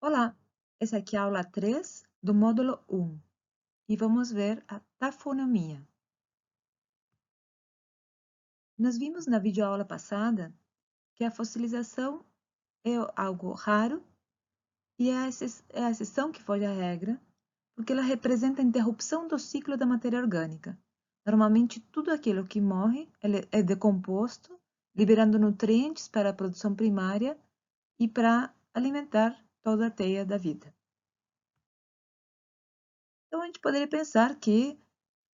Olá, essa aqui é a aula 3 do módulo 1 e vamos ver a tafonomia. Nós vimos na videoaula passada que a fossilização é algo raro e é a exceção que foge à regra, porque ela representa a interrupção do ciclo da matéria orgânica. Normalmente, tudo aquilo que morre é decomposto, liberando nutrientes para a produção primária e para alimentar toda a teia da vida. Então, a gente poderia pensar que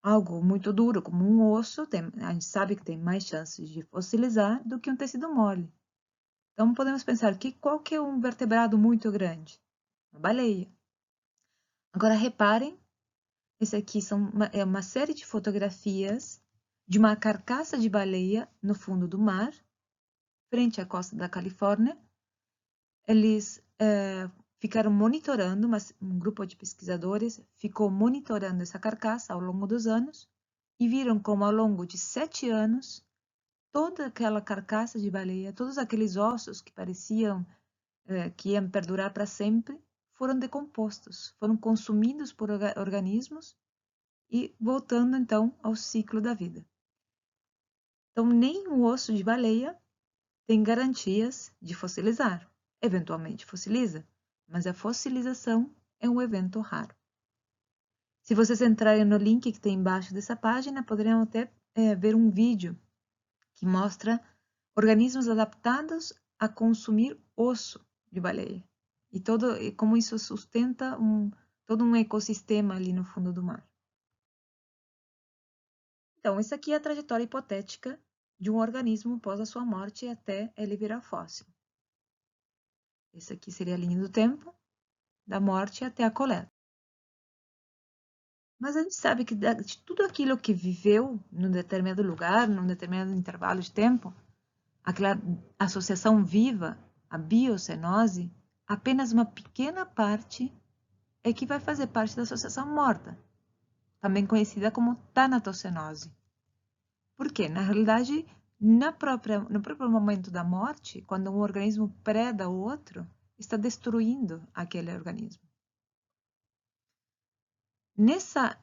algo muito duro, como um osso, a gente sabe que tem mais chances de fossilizar do que um tecido mole. Então, podemos pensar que qual que é um vertebrado muito grande? Uma baleia. Agora, reparem, esse aqui é uma série de fotografias de uma carcaça de baleia no fundo do mar, frente à costa da Califórnia. Eles ficaram monitorando, um grupo de pesquisadores ficou monitorando essa carcaça ao longo dos anos e viram como ao longo de 7 anos toda aquela carcaça de baleia, todos aqueles ossos que pareciam que iam perdurar para sempre, foram decompostos, foram consumidos por organismos e voltando então ao ciclo da vida. Então, nem o osso de baleia tem garantias de fossilizar. Eventualmente fossiliza, mas a fossilização é um evento raro. Se vocês entrarem no link que tem embaixo dessa página, poderão até ver um vídeo que mostra organismos adaptados a consumir osso de baleia. E como isso sustenta todo um ecossistema ali no fundo do mar. Então, isso aqui é a trajetória hipotética de um organismo após a sua morte até ele virar fóssil. Esse aqui seria a linha do tempo, da morte até a coleta. Mas a gente sabe que de tudo aquilo que viveu num determinado lugar, num determinado intervalo de tempo, aquela associação viva, a biocenose, apenas uma pequena parte é que vai fazer parte da associação morta, também conhecida como tanatocenose. Por quê? Na realidade, no próprio momento da morte, quando um organismo preda o outro, está destruindo aquele organismo. Nessa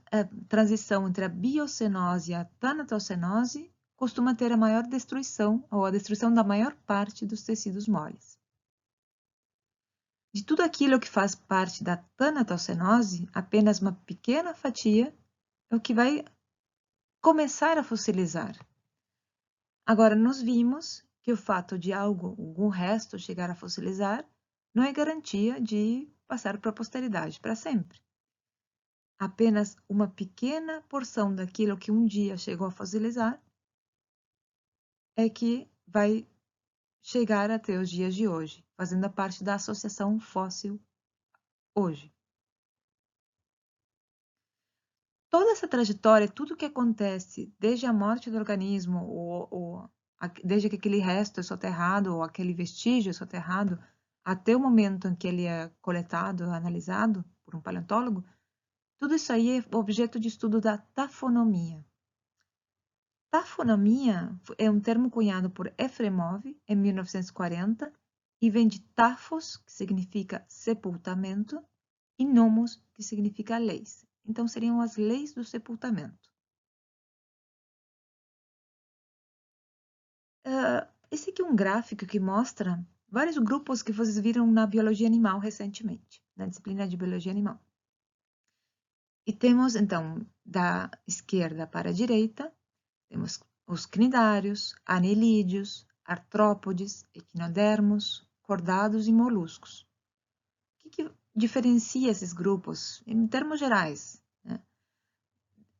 transição entre a biocenose e a tanatocenose, costuma ter a maior destruição, ou a destruição da maior parte dos tecidos moles. De tudo aquilo que faz parte da tanatocenose, apenas uma pequena fatia é o que vai começar a fossilizar. Agora, nós vimos que o fato de algum resto chegar a fossilizar, não é garantia de passar para a posteridade para sempre. Apenas uma pequena porção daquilo que um dia chegou a fossilizar é que vai chegar até os dias de hoje, fazendo parte da associação fóssil hoje. Toda essa trajetória, tudo que acontece desde a morte do organismo, desde que aquele resto é soterrado, ou aquele vestígio é soterrado, até o momento em que ele é coletado, analisado por um paleontólogo, tudo isso aí é objeto de estudo da tafonomia. Tafonomia é um termo cunhado por Efremov em 1940 e vem de tafos, que significa sepultamento, e nomos, que significa leis. Então, seriam as leis do sepultamento. Esse aqui é um gráfico que mostra vários grupos que vocês viram na biologia animal recentemente, na disciplina de biologia animal. E temos, então, da esquerda para a direita, temos os cnidários, anelídeos, artrópodes, equinodermos, cordados e moluscos. O que diferencia esses grupos em termos gerais? Né?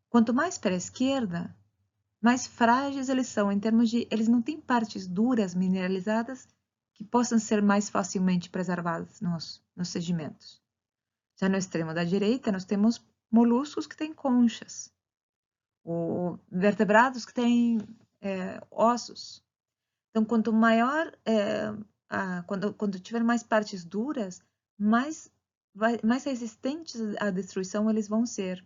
Quanto mais para a esquerda, mais frágeis eles são, em termos de eles não têm partes duras, mineralizadas, que possam ser mais facilmente preservadas nos sedimentos. Já no extremo da direita, nós temos moluscos que têm conchas, ou vertebrados que têm ossos. Então, quanto maior, quando tiver mais partes duras, mais resistentes à destruição eles vão ser.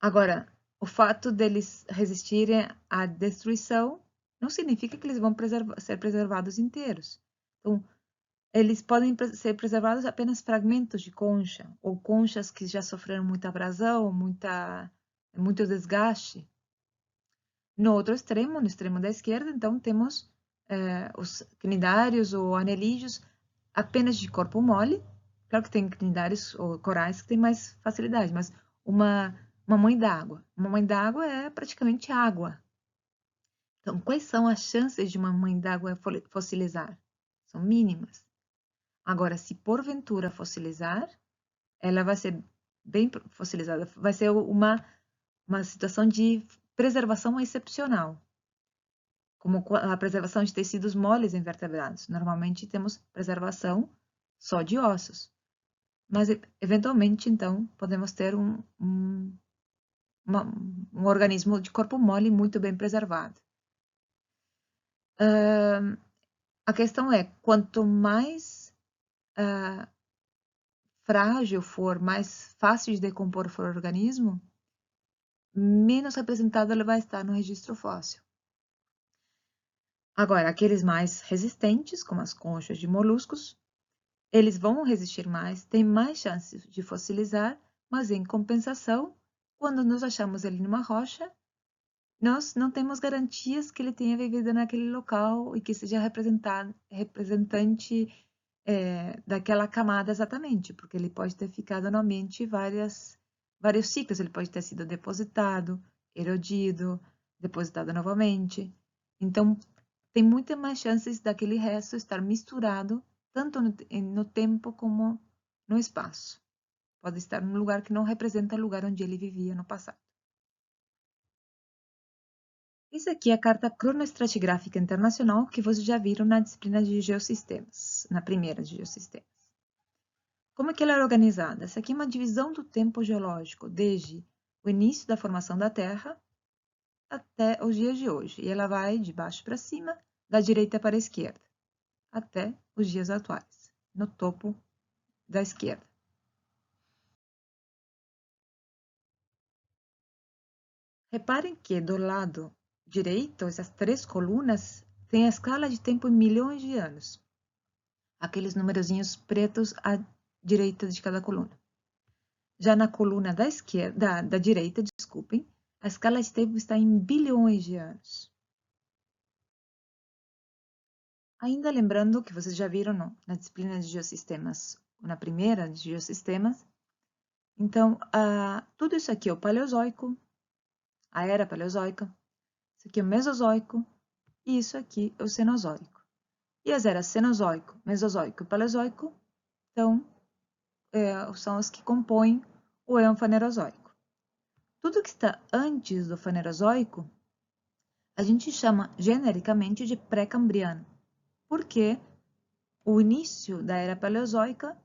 Agora, o fato deles resistirem à destruição não significa que eles vão ser preservados inteiros. Então, eles podem ser preservados apenas fragmentos de concha, ou conchas que já sofreram muita abrasão, muito desgaste. No outro extremo, no extremo da esquerda, então, temos os cnidários ou anelídeos apenas de corpo mole. Claro que tem cnidários ou corais que têm mais facilidade, mas uma mãe d'água. Uma mãe d'água é praticamente água. Então, quais são as chances de uma mãe d'água fossilizar? São mínimas. Agora, se porventura fossilizar, ela vai ser bem fossilizada, vai ser uma situação de preservação excepcional, como a preservação de tecidos moles em vertebrados. Normalmente temos preservação só de ossos, mas eventualmente, então, podemos ter um organismo de corpo mole muito bem preservado. A questão é, quanto mais frágil for, mais fácil de decompor for o organismo, menos representado ele vai estar no registro fóssil. Agora, aqueles mais resistentes, como as conchas de moluscos, eles vão resistir mais, têm mais chances de fossilizar, mas em compensação, quando nos achamos ele numa rocha, nós não temos garantias que ele tenha vivido naquele local e que seja representante daquela camada exatamente, porque ele pode ter ficado no ambiente vários ciclos, ele pode ter sido depositado, erodido, depositado novamente. Então, tem muitas mais chances daquele resto estar misturado, tanto no tempo como no espaço. Pode estar num lugar que não representa o lugar onde ele vivia no passado. Essa aqui é a Carta Cronoestratigráfica Internacional que vocês já viram na disciplina de Geossistemas, na primeira de Geossistemas. Como é que ela é organizada? Essa aqui é uma divisão do tempo geológico, desde o início da formação da Terra até os dias de hoje. E ela vai de baixo para cima, da direita para a esquerda, até os dias atuais, no topo da esquerda. Reparem que do lado direito, essas três colunas têm a escala de tempo em milhões de anos. Aqueles numerozinhos pretos à direita de cada coluna. Já na coluna da esquerda, da direita, desculpem, a escala de tempo está em bilhões de anos. Ainda lembrando que vocês já viram na disciplina de Geossistemas, na primeira de Geossistemas, então, tudo isso aqui é o Paleozoico, a Era Paleozoica, isso aqui é o Mesozoico e isso aqui é o Cenozoico. E as eras Cenozoico, Mesozoico e Paleozoico, então, são as que compõem o Eão Fanerozoico. Tudo que está antes do Fanerozoico, a gente chama genericamente de pré-cambriano, porque o início da Era Paleozoica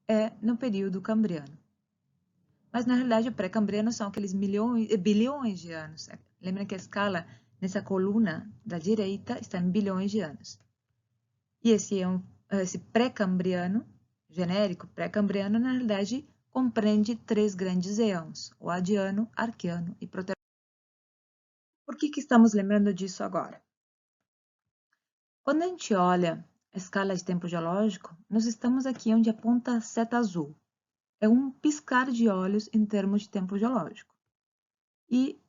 é no período cambriano. Mas, na realidade, o pré-cambriano são aqueles bilhões de anos. Lembra que a escala nessa coluna da direita está em bilhões de anos. E esse pré-cambriano, genérico pré-cambriano, na realidade, compreende três grandes eões, o Adiano, Arqueano e Proterozoico. Por que estamos lembrando disso agora? Quando a gente olha a escala de tempo geológico, nós estamos aqui onde aponta a seta azul. É um piscar de olhos em termos de tempo geológico. E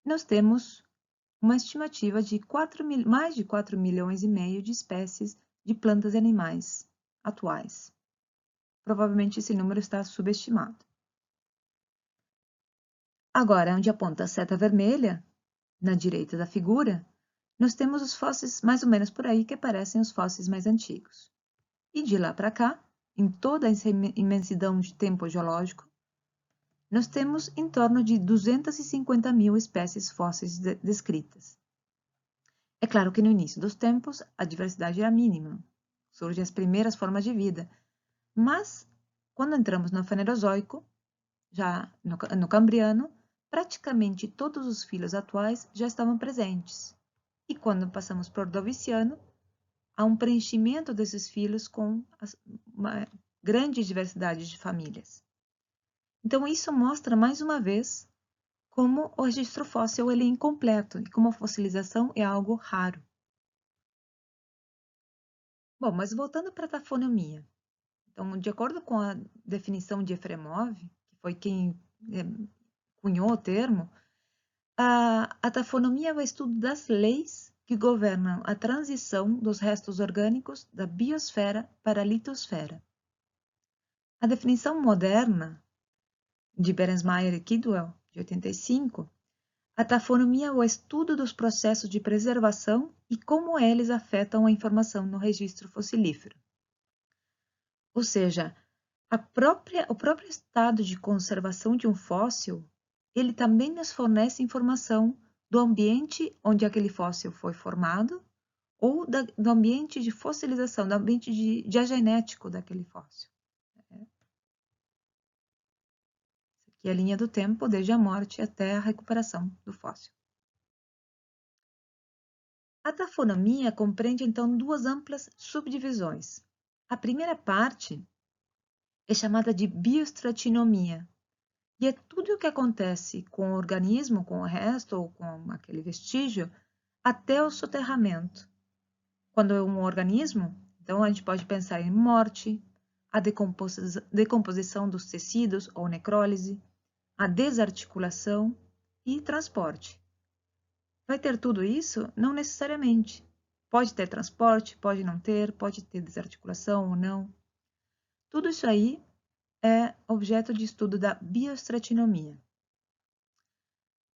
nós temos uma estimativa de mais de 4 milhões e meio de espécies de plantas e animais atuais. Provavelmente esse número está subestimado. Agora, onde aponta a seta vermelha, na direita da figura, nós temos os fósseis mais ou menos por aí que parecem os fósseis mais antigos. E de lá para cá, em toda essa imensidão de tempo geológico, nós temos em torno de 250 mil espécies fósseis descritas. É claro que no início dos tempos a diversidade era mínima, surgem as primeiras formas de vida, mas quando entramos no Fanerozoico, já no Cambriano, praticamente todos os filos atuais já estavam presentes. E quando passamos por Ordoviciano, há um preenchimento desses filos com uma grande diversidade de famílias. Então, isso mostra, mais uma vez, como o registro fóssil ele é incompleto e como a fossilização é algo raro. Bom, mas voltando para a taxonomia. Então, de acordo com a definição de Efremov, que foi quem cunhou o termo, a taxonomia é o estudo das leis que governam a transição dos restos orgânicos da biosfera para a litosfera. A definição moderna de Berensmeyer e Kidwell, de 85, a taxonomia é o estudo dos processos de preservação e como eles afetam a informação no registro fossilífero. Ou seja, o próprio estado de conservação de um fóssil, ele também nos fornece informação do ambiente onde aquele fóssil foi formado ou do ambiente de fossilização, do ambiente diagenético daquele fóssil. Que é a linha do tempo desde a morte até a recuperação do fóssil. A taxonomia compreende, então, duas amplas subdivisões. A primeira parte é chamada de biostratinomia, e é tudo o que acontece com o organismo, com o resto ou com aquele vestígio, até o soterramento. Quando é um organismo, então a gente pode pensar em morte, a decomposição dos tecidos ou necrólise, a desarticulação e transporte. Vai ter tudo isso? Não necessariamente. Pode ter transporte, pode não ter, pode ter desarticulação ou não. Tudo isso aí é objeto de estudo da biostratinomia.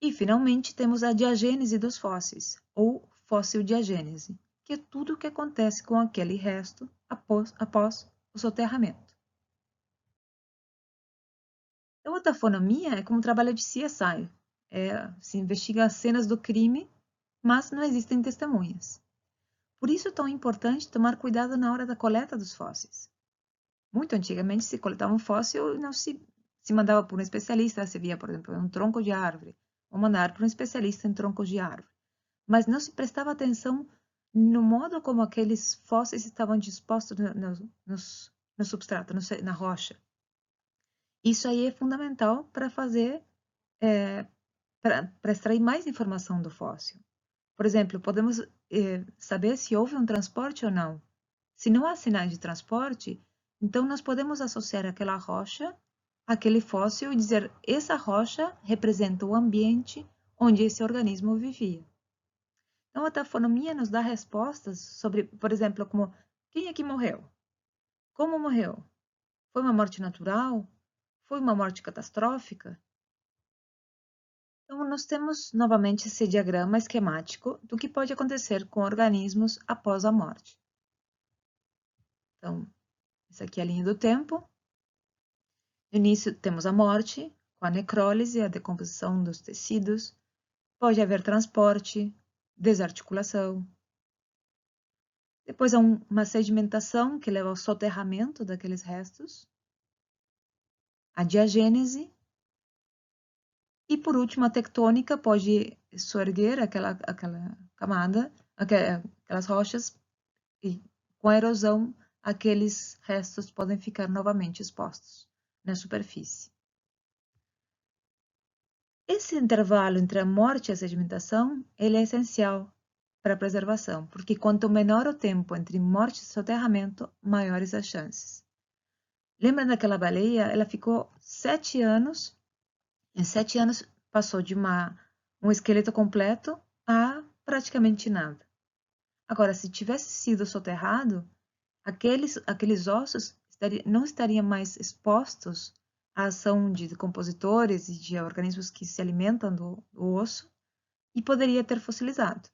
E, finalmente, temos a diagênese dos fósseis, ou fossil-diagênese, que é tudo o que acontece com aquele resto após o soterramento. Então, a taxonomia é como um trabalho de CSI. Se investiga as cenas do crime, mas não existem testemunhas. Por isso é tão importante tomar cuidado na hora da coleta dos fósseis. Muito antigamente se coletava um fóssil e não se mandava por um especialista, se via, por exemplo, um tronco de árvore, ou mandar para um especialista em troncos de árvore. Mas não se prestava atenção no modo como aqueles fósseis estavam dispostos no substrato, na rocha. Isso aí é fundamental para para extrair mais informação do fóssil. Por exemplo, podemos saber se houve um transporte ou não. Se não há sinais de transporte, então nós podemos associar aquela rocha àquele fóssil e dizer essa rocha representa o ambiente onde esse organismo vivia. Então, a taxonomia nos dá respostas sobre, por exemplo, como quem é que morreu? Como morreu? Foi uma morte natural? Foi uma morte catastrófica? Então, nós temos novamente esse diagrama esquemático do que pode acontecer com organismos após a morte. Então, essa aqui é a linha do tempo. No início, temos a morte, com a necrólise, a decomposição dos tecidos. Pode haver transporte, desarticulação. Depois há uma sedimentação que leva ao soterramento daqueles restos. A diagênese. E, por último, a tectônica pode soerguer aquela camada, aquelas rochas, e com a erosão, aqueles restos podem ficar novamente expostos na superfície. Esse intervalo entre a morte e a sedimentação, ele é essencial para a preservação, porque quanto menor o tempo entre morte e soterramento, maiores as chances. Lembra daquela baleia? Ela ficou 7 anos, em 7 anos passou de um esqueleto completo a praticamente nada. Agora, se tivesse sido soterrado, aqueles ossos não estariam mais expostos à ação de compositores e de organismos que se alimentam do osso e poderia ter fossilizado.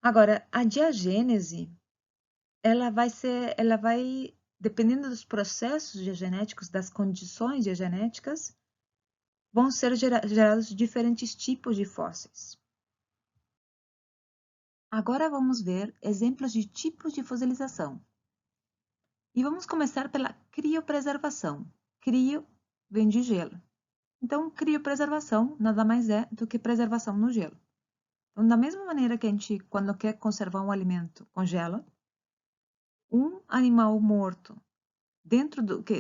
Agora, a diagênese, ela vai, dependendo dos processos diagenéticos, das condições diagenéticas, vão ser gerados diferentes tipos de fósseis. Agora vamos ver exemplos de tipos de fossilização. E vamos começar pela criopreservação. Crio vem de gelo. Então, criopreservação nada mais é do que preservação no gelo. Então, da mesma maneira que a gente, quando quer conservar um alimento, congela, um animal morto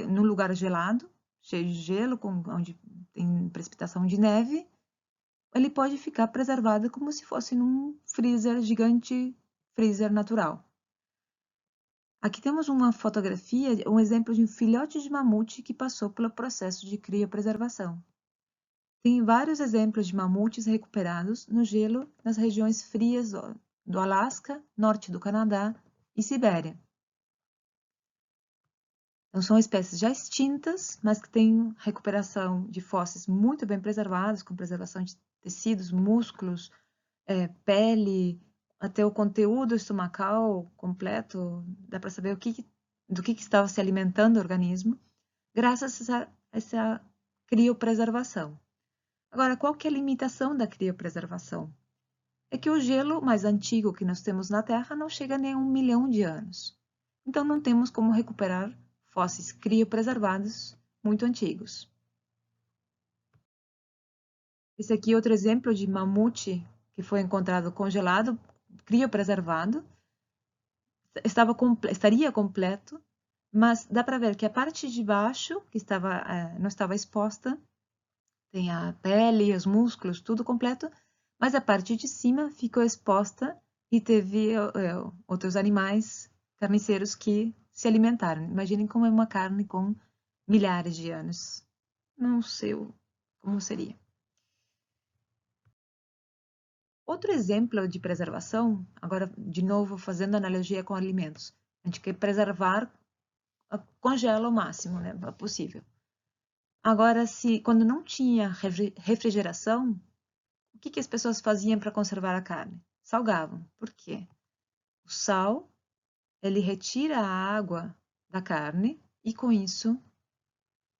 num lugar gelado, cheio de gelo, onde tem precipitação de neve, ele pode ficar preservado como se fosse num freezer gigante, freezer natural. Aqui temos uma fotografia, um exemplo de um filhote de mamute que passou pelo processo de criopreservação. Tem vários exemplos de mamutes recuperados no gelo nas regiões frias do Alasca, norte do Canadá e Sibéria. Então, são espécies já extintas, mas que têm recuperação de fósseis muito bem preservados, com preservação de tecidos, músculos, pele, até o conteúdo estomacal completo, dá para saber do que estava se alimentando o organismo, graças a essa criopreservação. Agora, qual que é a limitação da criopreservação? É que o gelo mais antigo que nós temos na Terra não chega nem a 1 milhão de anos. Então, não temos como recuperar fósseis criopreservados muito antigos. Esse aqui é outro exemplo de mamute que foi encontrado congelado, criopreservado. Estaria completo, mas dá para ver que a parte de baixo, que não estava exposta, tem a pele, os músculos, tudo completo, mas a parte de cima ficou exposta e teve outros animais carniceiros que se alimentaram. Imaginem como é uma carne com milhares de anos. Não sei como seria. Outro exemplo de preservação, agora de novo fazendo analogia com alimentos, a gente quer preservar, congela o máximo, né, possível. Agora, quando não tinha refrigeração, o que as pessoas faziam para conservar a carne? Salgavam. Por quê? O sal, ele retira a água da carne e com isso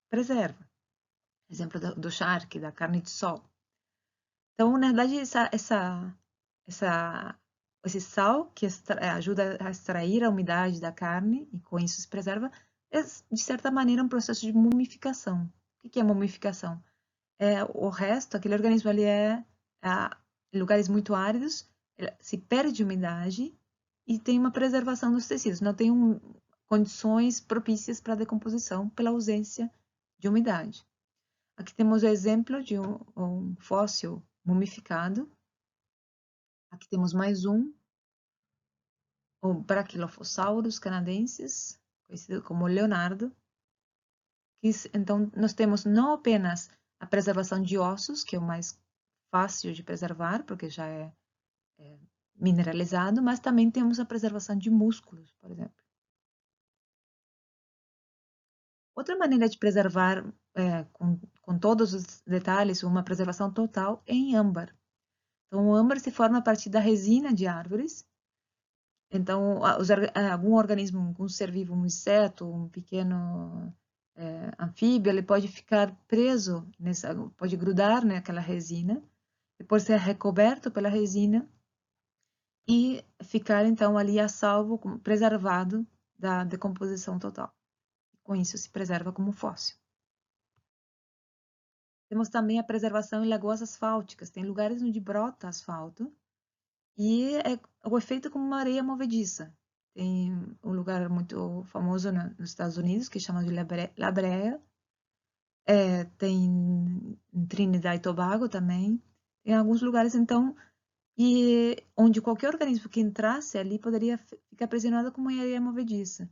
preserva. Exemplo do charque, da carne de sol. Então, na verdade, esse sal que ajuda a extrair a umidade da carne e com isso se preserva, é, de certa maneira, um processo de mumificação. O que é mumificação? O resto, aquele organismo ali em lugares muito áridos, se perde umidade e tem uma preservação dos tecidos, não tem condições propícias para a decomposição pela ausência de umidade. Aqui temos o exemplo de um fóssil mumificado. Aqui temos mais o Brachylophosaurus canadensis, conhecido como Leonardo. Então, nós temos não apenas a preservação de ossos, que é o mais fácil de preservar, porque já é mineralizado, mas também temos a preservação de músculos, por exemplo. Outra maneira de preservar com todos os detalhes, uma preservação total, é em âmbar. Então, o âmbar se forma a partir da resina de árvores. Então, algum organismo, algum ser vivo, um inseto, um pequeno anfíbio, ele pode ficar preso, pode grudar naquela resina, depois ser recoberto pela resina e ficar, então, ali a salvo, preservado da decomposição total. Com isso, se preserva como fóssil. Temos também a preservação em lagoas asfálticas. Tem lugares onde brota asfalto e o efeito como uma areia movediça. Tem um lugar muito famoso nos Estados Unidos que chama de La Brea. Tem em Trinidad e Tobago também. Em alguns lugares, então, onde qualquer organismo que entrasse ali poderia ficar aprisionado como uma areia movediça.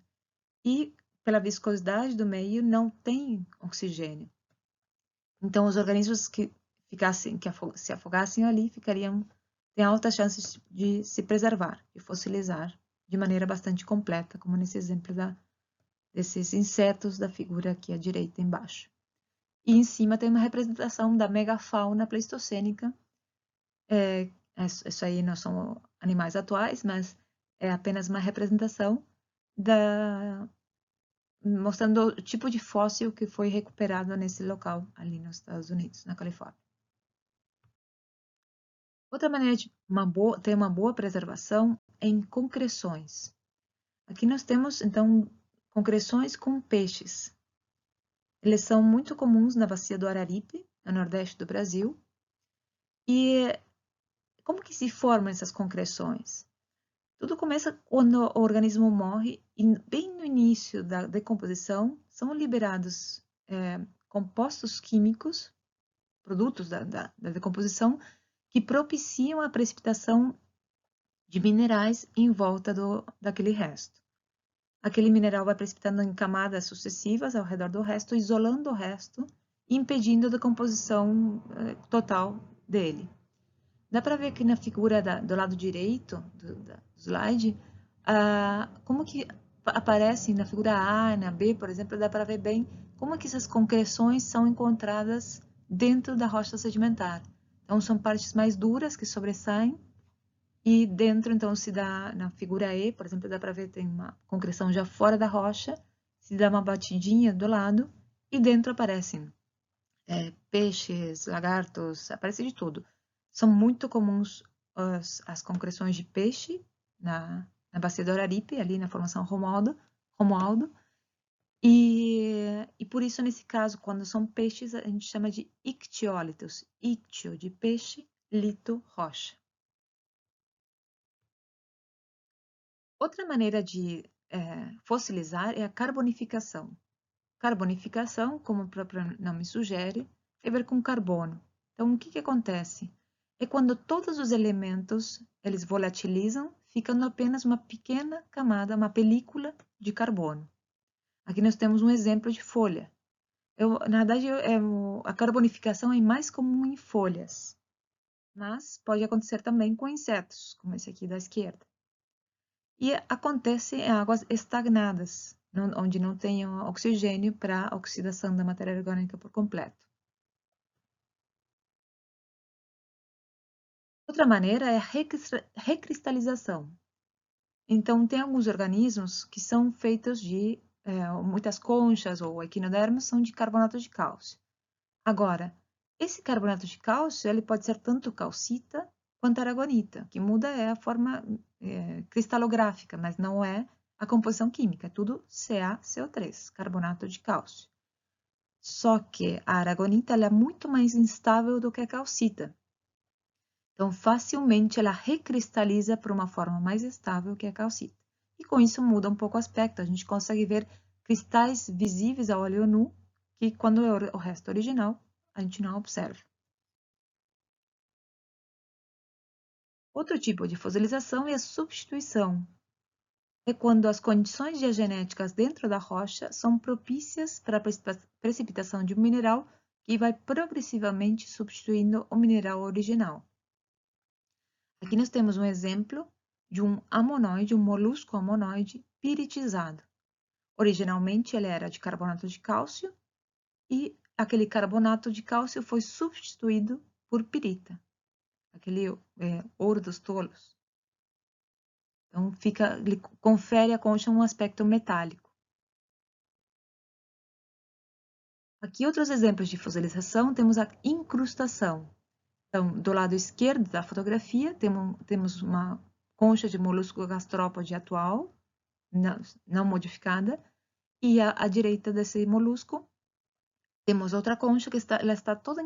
E, pela viscosidade do meio, não tem oxigênio. Então, os organismos que se afogassem ali têm altas chances de se preservar, de fossilizar de maneira bastante completa, como nesse exemplo desses insetos da figura aqui à direita embaixo. E em cima tem uma representação da megafauna pleistocênica. Isso aí não são animais atuais, mas é apenas uma representação mostrando o tipo de fóssil que foi recuperado nesse local, ali nos Estados Unidos, na Califórnia. Outra maneira de ter uma boa preservação é em concreções. Aqui nós temos, então, concreções com peixes. Eles são muito comuns na bacia do Araripe, no nordeste do Brasil. E como que se formam essas concreções? Tudo começa quando o organismo morre e bem no início da decomposição são liberados compostos químicos, produtos da decomposição, que propiciam a precipitação de minerais em volta daquele resto. Aquele mineral vai precipitando em camadas sucessivas ao redor do resto, isolando o resto e impedindo a decomposição total dele. Dá para ver aqui na figura do lado direito do slide, como que aparece na figura A e na B, por exemplo, dá para ver bem como que essas concreções são encontradas dentro da rocha sedimentar. Então, são partes mais duras que sobressaem e dentro, então, se dá, na figura E, por exemplo, dá para ver tem uma concreção já fora da rocha, se dá uma batidinha do lado e dentro aparecem peixes, lagartos, aparece de tudo. São muito comuns as concreções de peixe na bacia do Araripe, ali na formação Romualdo. E por isso, nesse caso, quando são peixes, a gente chama de ictiólitos. Ictio, de peixe, lito, rocha. Outra maneira de fossilizar é a carbonificação. Carbonificação, como o próprio nome sugere, tem a ver com carbono. Então, o que acontece? É quando todos os elementos eles volatilizam, ficando apenas uma pequena camada, uma película de carbono. Aqui nós temos um exemplo de folha. Na verdade, a carbonificação é mais comum em folhas, mas pode acontecer também com insetos, como esse aqui da esquerda. E acontece em águas estagnadas, onde não tem oxigênio para a oxidação da matéria orgânica por completo. Outra maneira é a recristalização. Então, tem alguns organismos que são feitos de muitas conchas ou equinodermos são de carbonato de cálcio. Agora, esse carbonato de cálcio ele pode ser tanto calcita quanto aragonita. O que muda é a forma cristalográfica, mas não é a composição química. É tudo CaCO3, carbonato de cálcio. Só que a aragonita ela é muito mais instável do que a calcita. Então, facilmente ela recristaliza para uma forma mais estável que a calcita. E com isso muda um pouco o aspecto. A gente consegue ver cristais visíveis a olho nu, que quando é o resto original, a gente não observa. Outro tipo de fossilização é a substituição. É quando as condições geogenéticas dentro da rocha são propícias para a precipitação de um mineral que vai progressivamente substituindo o mineral original. Aqui nós temos um exemplo de um amonoide, um molusco amonoide piritizado. Originalmente ele era de carbonato de cálcio e aquele carbonato de cálcio foi substituído por pirita, aquele ouro dos tolos. Então ele confere à concha um aspecto metálico. Aqui outros exemplos de fossilização, temos a incrustação. Então, do lado esquerdo da fotografia, temos uma concha de molusco gastrópode atual, não modificada, e à direita desse molusco, temos outra concha que ela está toda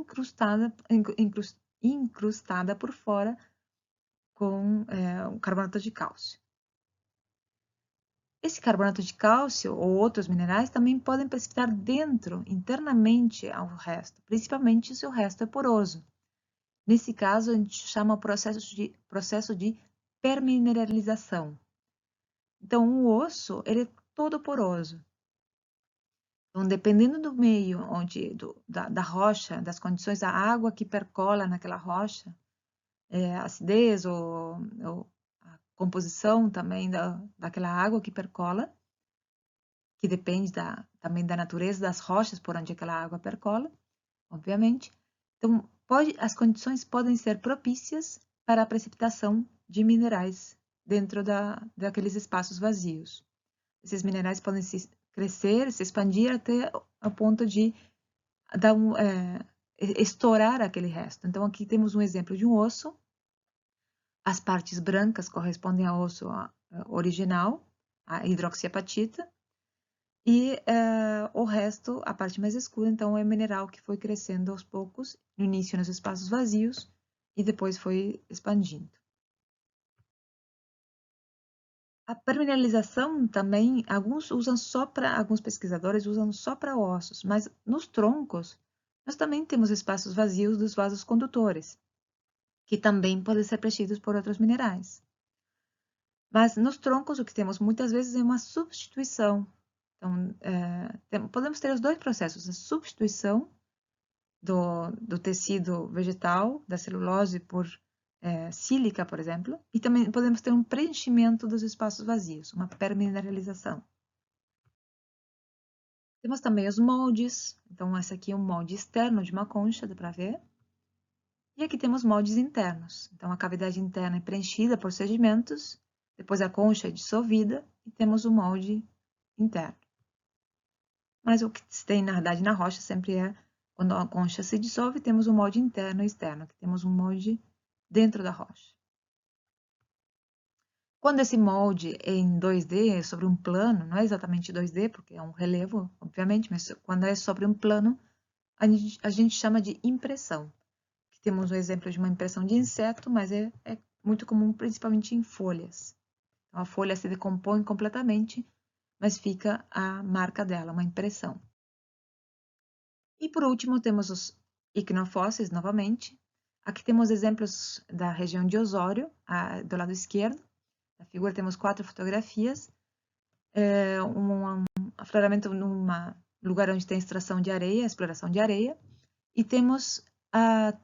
incrustada por fora com o carbonato de cálcio. Esse carbonato de cálcio ou outros minerais também podem precipitar internamente ao resto, principalmente se o resto é poroso. Nesse caso, a gente chama o processo de permineralização. Então, o osso ele é todo poroso. Então, dependendo do meio da rocha, das condições da água que percola naquela rocha, acidez ou a composição também daquela água que percola, que depende também da natureza das rochas por onde aquela água percola, obviamente. Então, as condições podem ser propícias para a precipitação de minerais dentro daqueles espaços vazios. Esses minerais podem crescer, se expandir até o ponto de estourar aquele resto. Então, aqui temos um exemplo de um osso. As partes brancas correspondem ao osso original, a hidroxiapatita, e o resto, a parte mais escura, então, é mineral que foi crescendo aos poucos, no início nos espaços vazios, e depois foi expandindo. A permineralização também, alguns pesquisadores usam só para ossos, mas nos troncos, nós também temos espaços vazios dos vasos condutores, que também podem ser preenchidos por outros minerais. Mas nos troncos, o que temos muitas vezes é uma substituição. Então, podemos ter os dois processos, a substituição do tecido vegetal, da celulose, por sílica, por exemplo, e também podemos ter um preenchimento dos espaços vazios, uma permineralização. Temos também os moldes, então esse aqui é um molde externo de uma concha, dá para ver. E aqui temos moldes internos, então a cavidade interna é preenchida por sedimentos, depois a concha é dissolvida e temos o molde interno. Mas o que se tem, na verdade, na rocha sempre é, quando a concha se dissolve, temos um molde interno e externo, que temos um molde dentro da rocha. Quando esse molde é em 2D, sobre um plano, não é exatamente 2D, porque é um relevo, obviamente, mas quando é sobre um plano, a gente chama de impressão. Aqui temos um exemplo de uma impressão de inseto, mas é muito comum, principalmente em folhas. Então, a folha se decompõe completamente, mas fica a marca dela, uma impressão. E por último, temos os icnofósseis, novamente. Aqui temos exemplos da região de Osório, do lado esquerdo. Na figura temos 4 fotografias. Um afloramento num lugar onde tem extração de areia, exploração de areia. E temos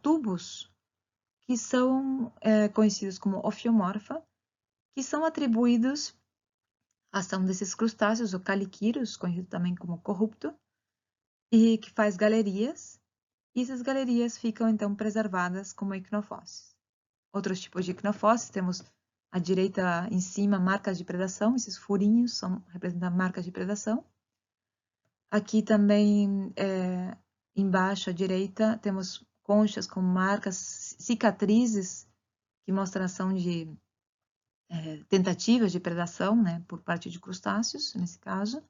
tubos que são conhecidos como ofiomorfa, que são atribuídos à ação desses crustáceos, ou caliquírios, conhecido também como corrupto, e que faz galerias, e essas galerias ficam então preservadas como icnofósseis. Outros tipos de icnofósseis, temos à direita em cima marcas de predação, esses furinhos representam marcas de predação. Aqui também embaixo à direita temos conchas com marcas, cicatrizes, que mostram a ação de tentativas de predação, né, por parte de crustáceos, nesse caso.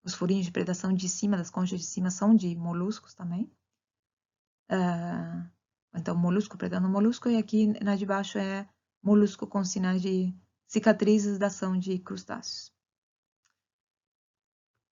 Os furinhos de predação de cima, das conchas de cima, são de moluscos também. Então, molusco predando molusco, e aqui na de baixo é molusco com sinais de cicatrizes da ação de crustáceos.